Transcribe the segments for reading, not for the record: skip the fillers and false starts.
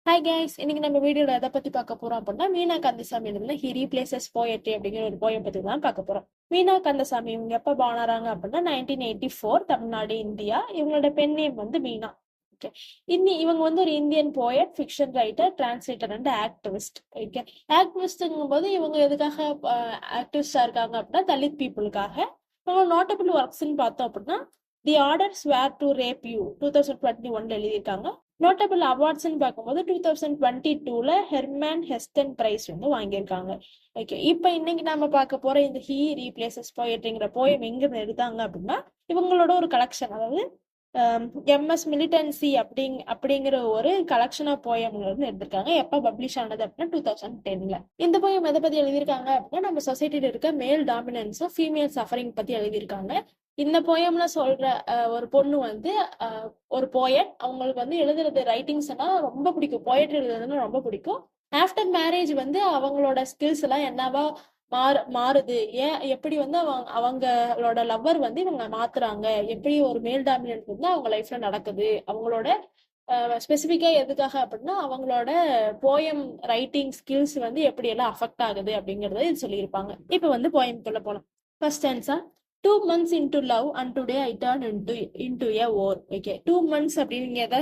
Hi guys, இன்னைக்கு நம்ம வீடியோல எதை பத்தி பார்க்க போறோம் அப்படின்னா மீனா கந்தசாமி எழுதுன ஹி ரீப்ளேசஸ் போயட்ரி அப்படிங்கிற ஒரு போயம் பத்தி தான் பார்க்க போறோம். மீனா கந்தசாமி இவங்க எப்ப பானாராங்க அப்படின்னா 1984 தமிழ்நாடு இந்தியா. இவங்களோட பெண் நேம் வந்து மீனா. ஓகே, இவங்க வந்து ஒரு Indian poet, fiction writer, translator and activist. Okay, ஆக்டிவிஸ்ட்ங்கும் போது இவங்க எதுக்காக ஆக்டிவிஸ்டா இருக்காங்க அப்படின்னா தலித் பீப்புளுக்காக. இவங்க நோட்டபிள் ஒர்க்ஸ்ன்னு பார்த்தோம் அப்படின்னா the orders where to rape you 2021 எழுதியிருக்காங்க. நோட்டபிள் அவார்ட்ஸ்ன்னு பார்க்கும்போது 2022 ஹெர்மேன் ஹெஸ்டன் பிரைஸ் வந்து வாங்கியிருக்காங்க. ஓகே, இப்போ இன்னைக்கு நாம பார்க்க போற இந்த ஹீ ரீப்ளேசஸ் போயட்ரிங்கிற போயம் எங்க எடுத்தாங்க அப்படின்னா இவங்களோட ஒரு கலெக்ஷன், அதாவது எம்எஸ் மிலிட்டன்சி அப்படிங்கிற ஒரு கலெக்ஷன் ஆஃப் போயம்ல இருந்து எடுத்திருக்காங்க. எப்ப பப்ளிஷ் ஆனது அப்படின்னா 2010. இந்த போயம் எதை பத்தி எழுதியிருக்காங்க அப்படின்னா நம்ம சொசைட்டில இருக்க மேல் டாமினன்ஸும் ஃபீமேல் சஃபரிங் பத்தி எழுதியிருக்காங்க. இந்த போயம்ல சொல்ற ஒரு பொண்ணு வந்து ஒரு போயட். அவங்களுக்கு வந்து எழுதுறது ரைட்டிங்ஸ்னா ரொம்ப பிடிக்கும், போயட்ரி எழுதுறதுன்னா ரொம்ப பிடிக்கும். ஆஃப்டர் மேரேஜ் வந்து அவங்களோட ஸ்கில்ஸ் எல்லாம் என்னவா மாறுது, ஏன் எப்படி வந்து அவங்களோட லவ்வர் வந்து இவங்க மாத்துறாங்க, எப்படி ஒரு மேல் டாமினன்ட் வந்து அவங்க லைஃப்ல நடக்குது, அவங்களோட ஸ்பெசிஃபிக்கா எதுக்காக அப்படின்னா அவங்களோட போயம் ரைட்டிங் ஸ்கில்ஸ் வந்து எப்படி எல்லாம் அஃபெக்ட் ஆகுது அப்படிங்கறத இது சொல்லியிருப்பாங்க. இப்ப வந்து போயம்குள்ள போலாம். First answer, 2 months into love and today I turn into a war. Okay, 2 months அப்படின்னு எதை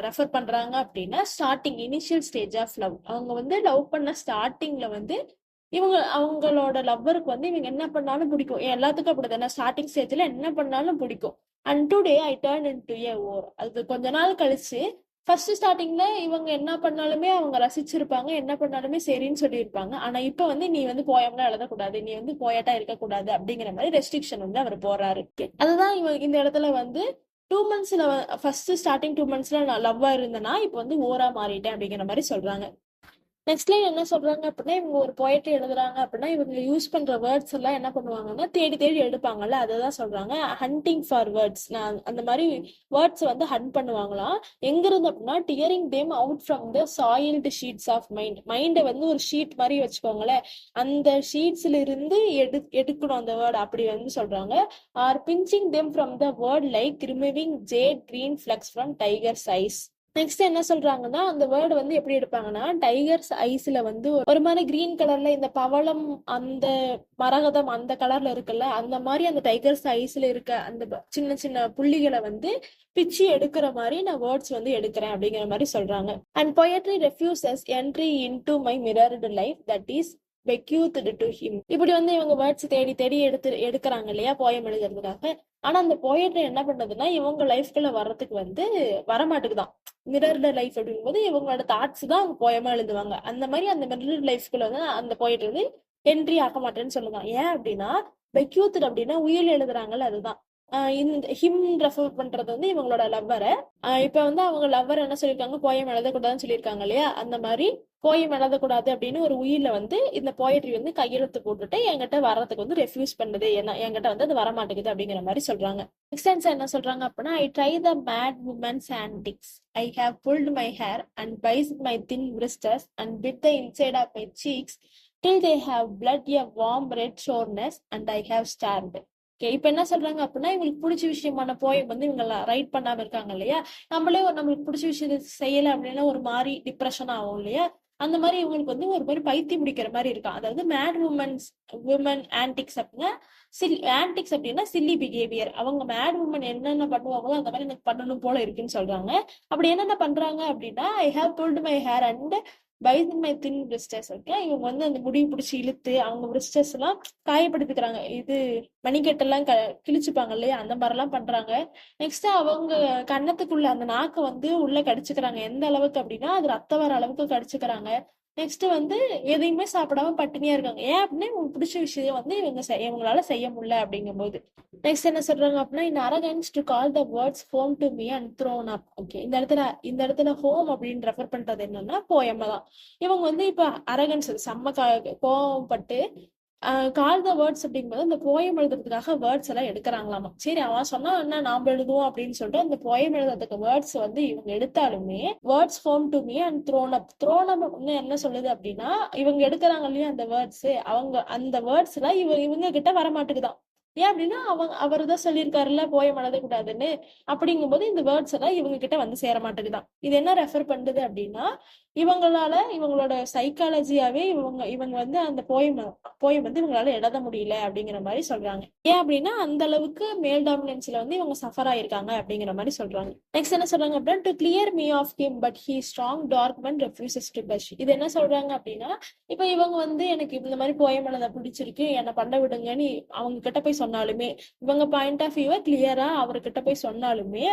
ரெஃபர் பண்றாங்க அப்படின்னா starting initial stage of love. அவங்க வந்து லவ் பண்ண ஸ்டார்டிங்ல வந்து அவங்களோட லவ்வருக்கு வந்து இவங்க என்ன பண்ணாலும் பிடிக்கும். எல்லாத்துக்கும் அப்படிதானே, ஸ்டார்டிங் ஸ்டேஜ்ல என்ன பண்ணாலும் பிடிக்கும். And today I turn into a whore. அது கொஞ்ச நாள் கழிச்சு ஃபர்ஸ்ட் ஸ்டார்டிங்ல இவங்க என்ன பண்ணாலுமே அவங்க ரசிச்சிருப்பாங்க, என்ன பண்ணாலுமே சரின்னு சொல்லியிருப்பாங்க. ஆனா இப்ப வந்து நீ வந்து போயம்லாம் எழுதக்கூடாது, நீ வந்து போயட்டா இருக்கக்கூடாது அப்படிங்கிற மாதிரி ரெஸ்ட்ரிக்ஷன் வந்து அவர் போறாரு. அதுதான் இந்த இடத்துல வந்து 2 monthsல ஃபர்ஸ்ட் ஸ்டார்டிங் 2 monthsல நான் லவ்வா இருந்தேன்னா இப்ப வந்து ஓரா மாறிட்டேன் அப்படிங்கிற மாதிரி சொல்றாங்க. நெக்ஸ்ட் லைன் என்ன சொல்றாங்க அப்படின்னா இவங்க ஒரு போயட்ரி எழுதுறாங்க அப்படின்னா இவங்க யூஸ் பண்ற வேர்ட்ஸ் எல்லாம் என்ன பண்ணுவாங்கன்னா தேடி தேடி எடுப்பாங்கல்ல, அததான் சொல்றாங்க ஹண்டிங் ஃபார் வேர்ட்ஸ். நான் அந்த மாதிரி வேர்ட்ஸ் வந்து ஹண்ட் பண்ணுவாங்களாம். எங்க இருந்து அப்படின்னா tearing them out from the soiled sheets of mind. மைண்டை வந்து ஒரு ஷீட் மாதிரி வச்சுக்கோங்களேன், அந்த ஷீட்ஸ்ல இருந்து எடுக்கணும் அந்த வேர்டு, அப்படி வந்து சொல்றாங்க. Or pinching them from the word like removing jade green flecks from tigers eyes. Next என்ன சொல்றாங்கன்னா அந்த வேர்டு வந்து எப்படி எடுப்பாங்கன்னா டைகர்ஸ் ஐஸ்ல வந்து ஒரு மாதிரி கிரீன் கலர்ல இந்த பவளம் அந்த மரகதம் அந்த கலர்ல இருக்குல்ல, அந்த மாதிரி அந்த டைகர்ஸ் ஐஸ்ல இருக்க அந்த சின்ன சின்ன புள்ளிகளை வந்து பிச்சு எடுக்கிற மாதிரி நான் வேர்ட்ஸ் வந்து எடுக்கிறேன் அப்படிங்கிற மாதிரி சொல்றாங்க. And poetry refuses entry into my mirrored life that is bequeathed to him. இப்படி வந்து இவங்க வேர்ட்ஸ் தேடி தேடி எடுக்கிறாங்க இல்லையா போயம் எழுதுறதுக்காக. ஆனா அந்த போயட்ரி என்ன பண்றதுன்னா இவங்க லைஃப்குள்ள வர்றதுக்கு வந்து வரமாட்டுக்குதான். மிரர்டு லைஃப் அப்படிங்கும்போது இவங்களோட தாட்ஸ் தான் அவங்க போயமா எழுதுவாங்க. அந்த மாதிரி அந்த மிரர்டு லைஃப்குள்ள வந்து அந்த போயட்ரி வந்து என்ட்ரி ஆக மாட்டேன்னு சொல்லுவாங்க. ஏன் அப்படின்னா பெக்யூத்ட் அப்படின்னா உயிர் எழுதுறாங்கல்ல, அதுதான். இந்த ஹிம் ரெஃபர் பண்றது வந்து இவங்களோட லவ்வரை. இப்ப வந்து அவங்க லவ்வர் என்ன சொல்லியிருக்காங்க, போயம் எழுதக்கூடாதுன்னு சொல்லியிருக்காங்க இல்லையா, அந்த மாதிரி போயம் எழுதக்கூடாது அப்படின்னு ஒரு உயிர்ல வந்து இந்த போயட்ரி வந்து கையெழுத்து போட்டுட்டு என்கிட்ட வர்றதுக்கு வந்து ரெஃப்யூஸ் பண்ணுது, என்கிட்ட வந்து அது வரமாட்டேங்குது அப்படிங்கிற மாதிரி சொல்றாங்க. நெக்ஸ்ட் என்ன சொல்றாங்க அப்படின்னா I try the mad woman's antics. I have pulled my hair and pierced my thin wristers and bit the inside of my cheeks till they have blood a warm red soreness and I have starved. Okay, இப்ப என்ன சொல்றாங்க அப்படின்னா இவங்களுக்கு பிடிச்ச விஷயமான poem வந்து இவங்க right பண்ணாம இருக்காங்க இல்லையா, நம்மளுக்கு பிடிச்ச விஷயத்த செய்யல அப்படின்னா ஒரு மாதிரி டிப்ரெஷன் ஆகும் இல்லையா, அந்த மாதிரி இவங்களுக்கு வந்து ஒரு மாதிரி பைத்தியம் பிடிக்கிற மாதிரி இருக்கும். அதாவது மேட் உமன் ஆன்டிக்ஸ் அப்படின்னா ஆன்டிக்ஸ் அப்படின்னா சில்லி பிஹேவியர். அவங்க மேட் உமன் என்னென்ன பண்ணுவாங்களோ அந்த மாதிரி எனக்கு பண்ணணும் போல இருக்குன்னு சொல்றாங்க. அப்படி என்னென்ன பண்றாங்க அப்படின்னா I have pulled my hair and bites my thin wristers. Okay, இவங்க வந்து அந்த முடிவு பிடிச்சி இழுத்து அவங்க wristers எல்லாம் காயப்படுத்திக்கிறாங்க. இது மணிக்கட்டெல்லாம் கிழிச்சுப்பாங்க இல்லையா, அந்த மாதிரி எல்லாம் பண்றாங்க. நெக்ஸ்ட் அவங்க கன்னத்துக்குள்ள அந்த நாக்கை வந்து உள்ள கடிச்சுக்கிறாங்க. எந்த அளவுக்கு அப்படின்னா அது ரத்த வர அளவுக்கு கடிச்சுக்கிறாங்க. நெக்ஸ்ட் வந்து எதையுமே சாப்பிடாம பட்டினியா இருக்காங்க. ஏன் அப்படின்னா இவங்களுக்கு பிடிச்ச விஷயம் வந்து இவங்களால செய்ய முடியல அப்படிங்கும் போது. நெக்ஸ்ட் என்ன சொல்றாங்க அப்படின்னா in arrogance to call the words home to me and thrown up. Okay, இந்த இடத்துல ஹோம் அப்படின்னு ரெஃபர் பண்றது என்னன்னா போயமா தான். இவங்க வந்து இப்ப அரகன்ஸ் செம்ம கோவப்பட்டு கால் த வேர்ட்ஸ் அப்படிங்கும்போது அந்த போயம் எழுதுறதுக்காக வேர்ட்ஸ் எல்லாம் எடுக்கிறாங்களாமா. சரி, அவன் சொன்னா என்ன நாம எழுதுவோம் அப்படின்னு சொல்லிட்டு அந்த போயம் எழுதுறதுக்கு வேர்ட்ஸ் வந்து இவங்க எடுத்தாலுமே words home to me and thrown up என்ன சொல்லுது அப்படின்னா இவங்க எடுக்கிறாங்க இல்லையா அந்த வேர்ட்ஸ், அவங்க அந்த வேர்ட்ஸ் எல்லாம் இவங்க கிட்ட வரமாட்டுக்குதான். ஏன் அப்படின்னா அவர் தான் சொல்லியிருக்காருல்ல போயம் எழுதக்கூடாதுன்னு. அப்படிங்கும்போது இந்த வேர்ட்ஸ் எல்லாம் இவங்க கிட்ட வந்து சேர மாட்டேங்குதான். இது என்ன ரெஃபர் பண்ணுது அப்படின்னா, இவங்களோட சைக்காலஜியாவே இவங்க வந்து அந்த போயம் வந்து இவங்களால எழுத முடியல அப்படிங்கிற மாதிரி சொல்றாங்க. ஏன் அப்படின்னா அந்த அளவுக்கு மேல் டாமினன்ஸ்ல வந்து இவங்க சஃபர் ஆயிருக்காங்க அப்படிங்கிற மாதிரி சொல்றாங்க. நெக்ஸ்ட் என்ன சொல்றாங்க அப்படின்னா, to clear me of him but he strong dark man refuses to push. இது என்ன சொல்றாங்க அப்படின்னா, இப்ப இவங்க வந்து எனக்கு இந்த மாதிரி போயம் எழுத பிடிச்சிருக்கு, என்ன பண்ண விடுங்கன்னு அவங்க கிட்ட போய் சொன்னாலுமே, இவங்க பாயிண்ட் ஆஃப் வியூவை கிளியரா அவர்கிட்ட போய் சொன்னாலுமே,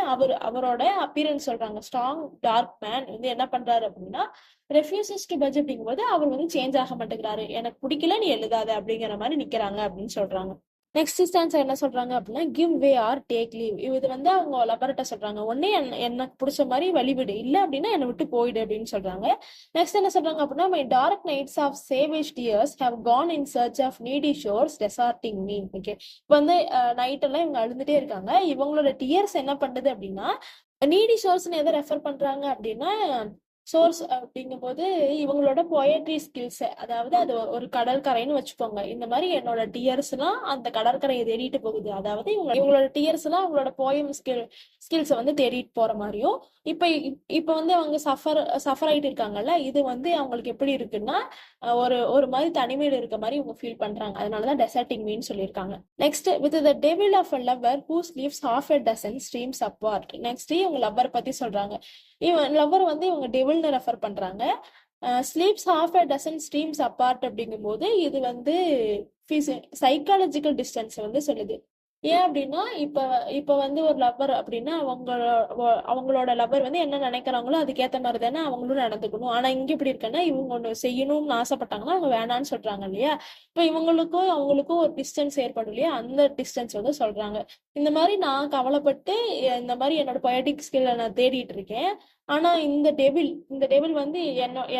அவரோட அப்பியரன்ஸ் சொல்றாங்க, ஸ்ட்ராங் டார்க் மேன் வந்து என்ன பண்றாரு அப்படின்னா ரெஃப்யூசஸ் டு பட்ஜ் அப்படிங்கும்போது அவர் வந்து சேஞ்ச் ஆக மாட்டேங்கிறாரு, எனக்கு பிடிக்கல நீ எழுதாத அப்படிங்கிற மாதிரி நிக்கிறாங்க அப்படின்னு சொல்றாங்க. நெக்ஸ்ட் ஸ்டான்ஸ் என்ன சொல்றாங்க அப்படின்னா, give way or take leave. இது வந்து அவங்க லவர்கிட்ட சொல்றாங்க, ஒன்னே எனக்கு பிடிச்ச மாதிரி வழிவிடு, இல்ல அப்படின்னா என்னை விட்டு போயிடு அப்படின்னு சொல்றாங்க. நெக்ஸ்ட் என்ன சொல்றாங்க அப்படின்னா, my dark nights of savage tears have gone in search of needy shores deserting me. Okay, இப்போ வந்து நைட் எல்லாம் இவங்க அழுதுட்டே இருக்காங்க. இவங்களோட டியர்ஸ் என்ன பண்ணுது அப்படின்னா, நீடி ஷோர்ஸ்னு எதை ரெஃபர் பண்றாங்க அப்படின்னா, சோர்ஸ் அப்படிங்கும்போது இவங்களோட பொயட்ரி ஸ்கில்ஸ், அதாவது அது ஒரு கடற்கரைன்னு வச்சுக்கோங்க. இந்த மாதிரி என்னோட டியர்ஸ் எல்லாம் அந்த கடற்கரையை தேடிட்டு போகுது, அதாவது இவங்களோட டியர்ஸ் எல்லாம் அவங்களோட போயம் ஸ்கில்ஸை வந்து தேடிட்டு போற மாதிரியும். இப்ப இப்ப வந்து அவங்க சஃபர் ஆயிட்டு இருக்காங்கல்ல, இது வந்து அவங்களுக்கு எப்படி இருக்குன்னா ஒரு மாதிரி தனிமையில இருக்க மாதிரி இவங்க ஃபீல் பண்றாங்க. அதனாலதான் டெசர்ட்டிங் மீன் சொல்லியிருக்காங்க. Next, with the devil of a lover who sleeves half a dozen streams apart. Next இவங்க லவ்வர் பத்தி சொல்றாங்க. இவன் லவ்வர் வந்து இவங்க டெவில்னு ரெஃபர் பண்றாங்க. Sleeps half a dozen streams apart அப்படிங்கும்போது இது வந்து சைக்காலஜிக்கல் டிஸ்டன்ஸ் வந்து சொல்லுது. ஏன் அப்படின்னா இப்ப இப்ப வந்து ஒரு லவ்வர் அப்படின்னா அவங்களோட லவ்வர் வந்து என்ன நினைக்கிறாங்களோ அதுக்கேத்த மாதிரி தானே அவங்களும் நடந்துக்கணும். ஆனா இங்க இப்படி இருக்குன்னா, இவங்க ஒண்ணு செய்யணும்னு ஆசைப்பட்டாங்கன்னா அவங்க வேணான்னு சொல்றாங்க இல்லையா. இப்ப இவங்களுக்கும் அவங்களுக்கும் ஒரு டிஸ்டன்ஸ் ஏற்படும் இல்லையா, அந்த டிஸ்டன்ஸ் வந்து சொல்றாங்க. இந்த மாதிரி நான் கவலைப்பட்டு இந்த மாதிரி என்னோட பொயட்டிக் ஸ்கில்ல நான் தேடிட்டு இருக்கேன். ஆனா இந்த டெவில் வந்து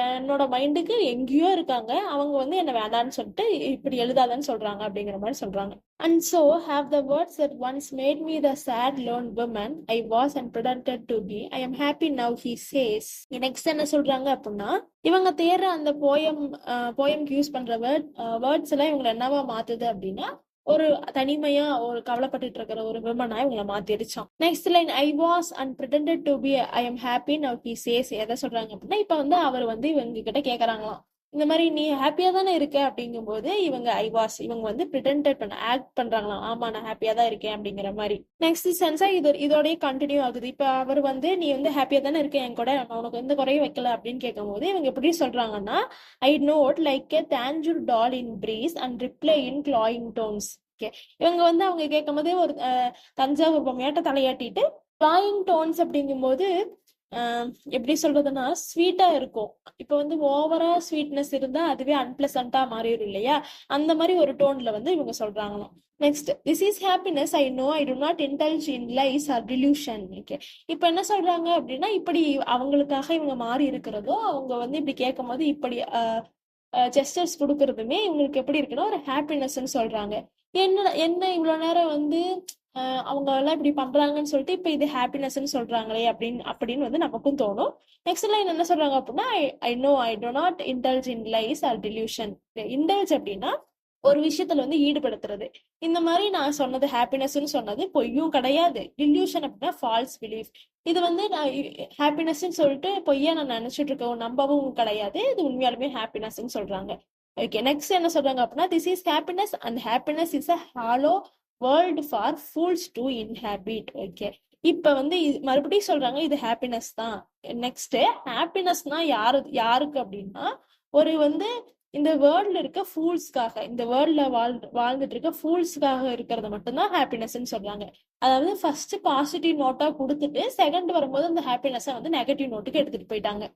என்னோட மைண்டுக்கு எங்கேயோ இருக்காங்க, அவங்க வந்து என்ன வேண்டான்னு சொல்லிட்டு இப்படி எழுதாதன்னு சொல்றாங்க அப்படிங்கிற மாதிரி சொல்றாங்க. And so have the words that once made me the sad lone woman I was and pretended to be. I am happy now, he says. Next என்ன சொல்றாங்க அப்படின்னா, இவங்க தேடுற அந்த போயம்க்கு யூஸ் பண்ற வேர்ட்ஸ் எல்லாம் இவங்களை என்னவா மாத்துது அப்படின்னா, ஒரு தனிமையா ஒரு கவலைப்பட்டுட்டு இருக்கிற ஒரு விமனா இவங்களை மாத்திருச்சான். Next line, I was and pretended to be I am happy now he says. எதை சொல்றாங்க அப்படின்னா, இப்ப வந்து அவர் வந்து இவங்க கிட்ட கேக்குறாங்களாம், இந்த மாதிரி நீ ஹாப்பியா தானே இருக்க அப்படிங்கும்போது இவங்க வந்து பிரிட்டெண்டட் ஆக்ட் பண்றாங்களாம், ஆமா நான் ஹாப்பியா தான் இருக்கேன் அப்படிங்கிற மாதிரி. நெக்ஸ்ட் சென்ஸா இதோடய கண்டினியூ ஆகுது. இப்ப அவர் வந்து நீ வந்து ஹாப்பியா தானே இருக்க என் கூட, நான் உனக்கு எந்த குறையும் வைக்கல அப்படின்னு கேட்கும் போது இவங்க எப்படி சொல்றாங்கன்னா, I nod like a Tanjore doll in breeze and reply in cloying tones. இவங்க வந்து அவங்க கேட்கும் போது ஒரு தஞ்சாவூர் பொம்மையாட்ட தலையாட்டிட்டு கிளாயிங் டோன்ஸ் அப்படிங்கும்போது எப்படி சொல்றதுன்னா ஸ்வீட்டா இருக்கும். இப்ப வந்து ஓவரா ஸ்வீட்னஸ் இருந்தா அதுவே அன்பிளசண்டா மாறிடும் இல்லையா, அந்த மாதிரி ஒரு டோன்ல வந்து இவங்க சொல்றாங்களாம். Next, this is happiness I know I do not indulge in lies or delusion. Okay, இப்ப என்ன சொல்றாங்க அப்படின்னா, இப்படி அவங்களுக்காக இவங்க மாறி இருக்கிறதோ, அவங்க வந்து இப்படி கேட்கும் போது இப்படி ஜெஸ்டர்ஸ் கொடுக்கறதுமே இவங்களுக்கு எப்படி இருக்குன்னா ஒரு ஹாப்பினஸ்ன்னு சொல்றாங்க. என்ன இவ்வளவு நேரம் வந்து அவங்க எல்லாம் இப்படி பண்றாங்கன்னு சொல்லிட்டு இப்ப இது ஹாப்பினஸ்ன்னு சொல்றாங்களே அப்படின்னு வந்து நமக்கும் தோணும். நெக்ஸ்ட் லைன் என்ன சொல்றாங்க அப்படின்னா, I know I do not indulge in lies or delusion. Indulge அப்படின்னா ஒரு விஷயத்துல வந்து ஈடுபடுத்துறது. இந்த மாதிரி நான் சொன்னது ஹாப்பினஸ்ன்னு சொன்னது பொய்யும் கிடையாது. டில்யூஷன் அப்படின்னா ஃபால்ஸ் பிலீஃப். இது வந்து நான் ஹாப்பினஸ்ன்னு சொல்லிட்டு பொய்யா நான் நினைச்சிட்டு இருக்கவும் நம்பவும் கிடையாது, இது உண்மையாலுமே ஹாப்பினஸ்ன்னு சொல்றாங்க. ஓகே, நெக்ஸ்ட் என்ன சொல்றாங்க அப்படின்னா, this is happiness and happiness is a hollow world for fools to inhabit. Okay, இப்ப வந்து மறுபடியும் சொல்றாங்க இது ஹாப்பினஸ் தான். நெக்ஸ்ட், ஹாப்பினஸ்னா யாருக்கு அப்படின்னா, ஒரு வந்து இந்த வேர்ல்ட்ல இருக்க ஃபூல்ஸ்க்காக, இந்த வேர்ல்ட்ல வாழ்ந்துட்டு இருக்க ஃபூல்ஸ்க்காக இருக்கிறத மட்டும்தான் ஹாப்பினஸ்ன்னு சொல்றாங்க. அதாவது ஃபர்ஸ்ட் பாசிட்டிவ் நோட்டா கொடுத்துட்டு செகண்ட் வரும்போது அந்த ஹாப்பினஸை வந்து நெகட்டிவ் நோட்டுக்கு எடுத்துட்டு போயிட்டாங்க.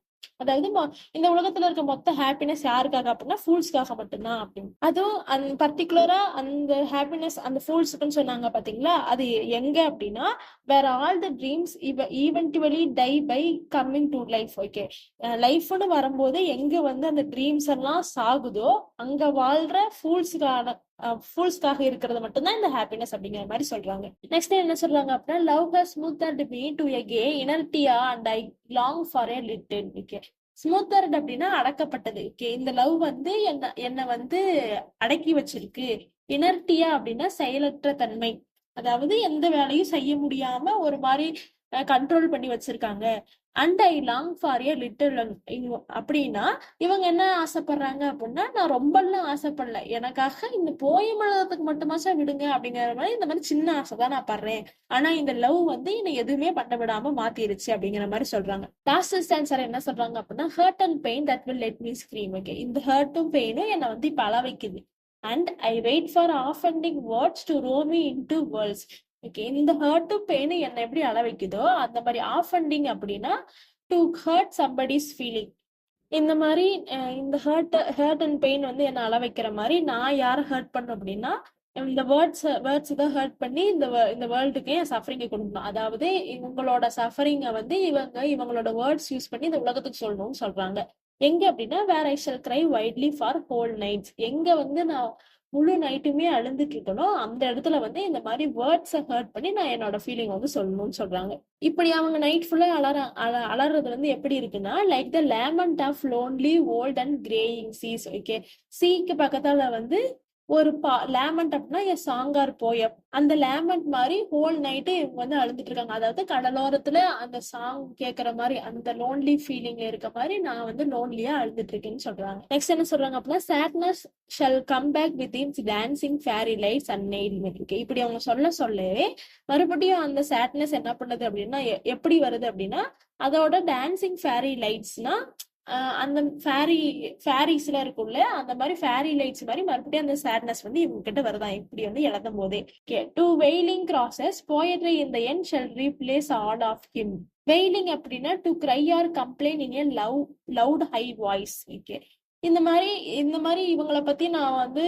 அதாவது இந்த உலகத்துல இருக்க மொத்த ஹாப்பினஸ் யாருக்காக அப்படின்னா ஃபூல்ஸ்க்காக மட்டும்தான் அப்படின்னு. அதுவும் பர்டிகுலரா அந்த ஹாப்பினஸ் அந்த ஃபூல்ஸுக்குன்னு சொன்னாங்க பாத்தீங்களா, அது எங்க அப்படின்னா, where all the dreams eventually die by coming to life. Okay, லைஃப்னு வரும்போது எங்க வந்து அந்த ட்ரீம்ஸ் எல்லாம் சாகுதோ அங்க வாழ்ற ஃபூல்ஸ்க்காக இருக்கிறது மட்டும்தான் இந்த ஹாப்பினஸ் அப்படிங்கிற மாதிரி சொல்றாங்க. நெக்ஸ்ட் என்ன சொல்றாங்க அப்படின்னா, love has smothered me to a grey inertia and I long for a little. Okay, smothered அப்படின்னா அடக்கப்பட்டது. ஓகே, இந்த லவ் வந்து என்ன வந்து அடக்கி வச்சிருக்கு, இனர்டியா அப்படின்னா செயலற்ற தன்மை, அதாவது எந்த வேலையும் செய்ய முடியாம ஒரு மாதிரி கண்ட்ரோல் பண்ணி வச்சிருக்காங்க. And I long for a little அப்படின்னா இவங்க என்ன ஆசைப்படுறாங்க அப்படின்னா, நான் ரொம்பலாம் ஆசைப்படல, எனக்காக இந்த போயம் எழுதுறதுக்கு மட்டுமாச்சா விடுங்க அப்படிங்கிற மாதிரி இந்த மாதிரி சின்ன ஆசை தான் நான் படுறேன். ஆனா இந்த லவ் வந்து என்னை எதுவுமே பண்ண விடாம மாத்திருச்சு அப்படிங்கிற மாதிரி சொல்றாங்க. லாஸ்ட் ஸ்டான்சர் என்ன சொல்றாங்க அப்படின்னா, hurt and pain that will let me scream. Okay, இந்த ஹர்ட்டும் பெயினும் என்னை வந்து இப்ப அள வைக்குது. And I wait for offending words to row me into worlds. Okay, இந்த ஹர்ட்டும் பெயினும் என்னை எப்படி அள வைக்குதோ அந்த மாதிரி ஆஃபெண்டிங் அப்படின்னா டு ஹர்ட் சம்படிஸ் ஃபீலிங். இந்த மாதிரி இந்த ஹர்ட் அண்ட் பெயின் வந்து என்ன அள வைக்கிற மாதிரி நான் யாரை ஹர்ட் பண்ணணும் அப்படின்னா இந்த வேர்ட்ஸ் தான் ஹர்ட் பண்ணி இந்த வேர்ல்டுக்கு என் சஃபரிங்கை கொடுக்கணும். அதாவது இவங்களோட சஃபரிங்கை வந்து இவங்களோட வேர்ட்ஸ் யூஸ் பண்ணி இந்த உலகத்துக்கு சொல்லணும்னு சொல்றாங்க. எங்க அப்படின்னா where I shall cry wildly for whole nights, எங்க வந்து நான் முழு நைட்டுமே அழுந்துட்டு இருக்கணும் அந்த இடத்துல வந்து இந்த மாதிரி வேர்ட்ஸை ஹர்ட் பண்ணி நான் என்னோட ஃபீலிங் வந்து சொல்லணும்னு சொல்றாங்க. இப்படி அவங்க நைட் ஃபுல்லா அலறது வந்து எப்படி இருக்குன்னா, like the lament of lonely old and greying seas. Okay, சீக்கு பக்கத்தால வந்து ஒரு லேமண்ட் அப்படின்னா சாங்கார் போயம், அந்த லேமண்ட் மாதிரி ஹோல் நைட்டு இவங்க வந்து அழுந்துட்டு இருக்காங்க. அதாவது கடலோரத்துல அந்த சாங் கேட்கற மாதிரி அந்த லோன்லி ஃபீலிங்ல இருக்க மாதிரி நான் வந்து லோன்லியா அழுதுட்டு இருக்கேன்னு சொல்றாங்க. நெக்ஸ்ட் என்ன சொல்றாங்க அப்படின்னா, sadness shall come back with its dancing fairy lights and nail milk. இப்படி அவங்க சொல்லவே மறுபடியும் அந்த சேட்னஸ் என்ன பண்ணுது அப்படின்னா எப்படி வருது அப்படின்னா, அதோட டான்சிங் ஃபேரி லைட்ஸ்னா அந்த ஃபேரிஸ்ல இருக்கும்ல, அந்த மாதிரி ஃபேரி லைட்ஸ் மாதிரி மறுபடியும் அந்த சேட்னஸ் வந்து இவங்க கிட்ட வருதான் இப்படி வந்து இழந்தும் போதே. To wailing grasses poetry in the end shall replace all of him. Wailing அப்படின்னா to cry or complain in a loud high voice. Okay, இந்த மாதிரி இவங்களை பத்தி நான் வந்து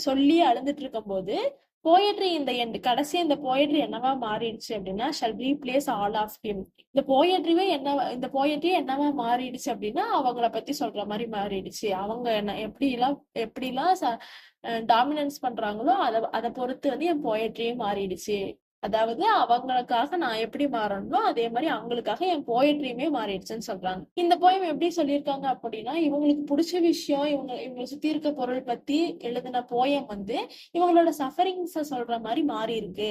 சொல்லி அழுந்துட்டு இருக்கும் போது போயட்ரி இந்த எண்ட் கடைசி இந்த போயட்ரி என்னவா மாறிடுச்சு அப்படின்னா shall replace all of him. இந்த போயட்ரி என்னவா மாறிடுச்சு அப்படின்னா அவங்கள பத்தி சொல்ற மாதிரி மாறிடுச்சு. அவங்க என்ன எப்படிலாம் டாமினன்ஸ் பண்றாங்களோ அதை பொறுத்து வந்து என் போயட்ரியும் மாறிடுச்சு. அதாவது அவங்களுக்காக நான் எப்படி மாறணுமோ அதே மாதிரி அவங்களுக்காக என் போயட்ரியுமே மாறிடுச்சுன்னு சொல்றாங்க. இந்த போயம் எப்படி சொல்லியிருக்காங்க அப்படின்னா, இவங்களுக்கு பிடிச்ச விஷயம் இவங்களை சுத்தி இருக்க பொருள் பத்தி எழுதின போயம் வந்து இவங்களோட சஃபரிங்ஸ சொல்ற மாதிரி மாறி இருக்கு.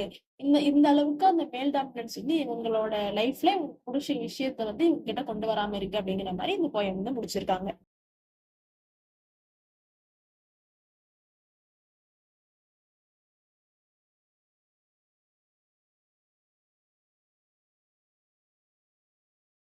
இந்த அளவுக்கு அந்த மேல் டாமினன்ஸ் வந்து இவங்களோட லைஃப்ல இவங்களுக்கு பிடிச்ச விஷயத்த வந்து இவங்க கிட்ட கொண்டு வராம இருக்கு அப்படிங்கிற மாதிரி இந்த போயம் வந்து முடிச்சிருக்காங்க.